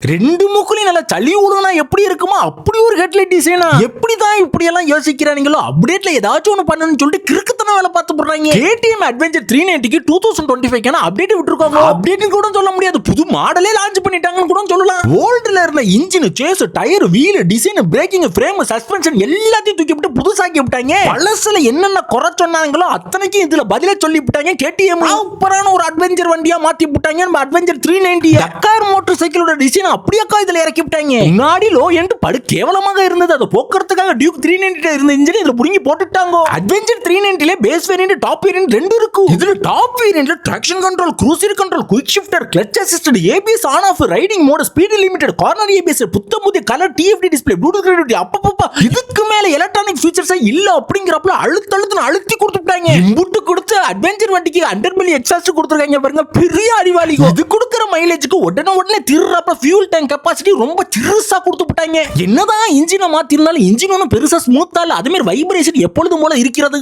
ரெண்டு மூக்குலையும் நல்லா சளி ஊழுனா எப்படி இருக்குமோ அப்படி ஒரு ஹெட்லைட் டிசைனா எப்படிதான் இப்படி எல்லாம் யோசிக்கிறாங்களோ அப்டேட்ல ஏதாச்சும் ஒன்று பண்ணணும்னு சொல்லிட்டு கிறுக்குத்தன வேலை பார்த்து போடுறாங்க. KTM Adventure 390க்கு 2025 அப்டேட் விட்டுருக்காங்க. அப்டேட்னு கூட சொல்ல முடியாது, புது மாடலே லான்ச் பண்ணிட்டாங்கன்னு கூட சொல்லலாம். ஓல்டுல இருந்த engine, chassis, tyre, wheel, design, braking, frame, suspension எல்லாத்தையும் தூக்கி விட்டு புதுசாக்கி விட்டாங்க. பழசுல என்னென்ன குறை சொன்னாங்களோ அத்தனைக்கும் இதுல பதிலே சொல்லி விட்டாங்க. KTM சூப்பரான ஒரு அட்வென்ச்சர் வண்டியா மாத்தி விட்டாங்க. நம்ம Adventure 390 டக்கார் மோட்டார் சைக்கிளோட டிசைன் அப்படியேக்கா இதுல இறக்கி விட்டாங்க. முன்னாடி லோ எண்ட் படு கேவலமாக இருந்தது, அதை போக்குறதுக்காக டியூக் 390 இருந்த இன்ஜின் இதுல புடுங்கி போட்டுட்டாங்க. Adventure 390ல பேஸ் வேரியன்ட், டாப் வேரியன்ட் ரெண்டு இருக்கு. இதுல டாப் வேரியன்ட்ல traction control, cruiser control, quick shifter, clutch assistant, ABS on off, riding mode, speed limited, corner ABS, புத்தம்புதிய colour TFT display, Bluetooth connectivity, அப்பப்பா இதுக்கு மேல எலக்ட்ரானிக் ஃபீச்சர்ஸ் இல்ல அப்படிங்கறப்பல அழுத்தி கொடுத்துட்டாங்க. இம்புட்டு கொடுத்து அட்வென்ச்சர் வண்டிக்கு அண்டர்பெல்லி எக்ஸாஸ்ட் கொடுத்துருக்காங்க பாருங்க, பெரிய அறிவாளி. இது கொடுக்கிற மைலேஜுக்கு உடனே திருறப்ப ஃபியூல் டேங்க் கெபாசிட்டி ரொம்ப சிறுசா கொடுத்துட்டாங்க. என்னதான் இன்ஜினை மாத்திருந்தாலும் இன்ஜின் ஒன்னும் பெருசா ஸ்மூத்தா இல்ல, அதே மாதிரி வைப்ரேஷன் எப்பொழுதும் போல இருக்கிறது.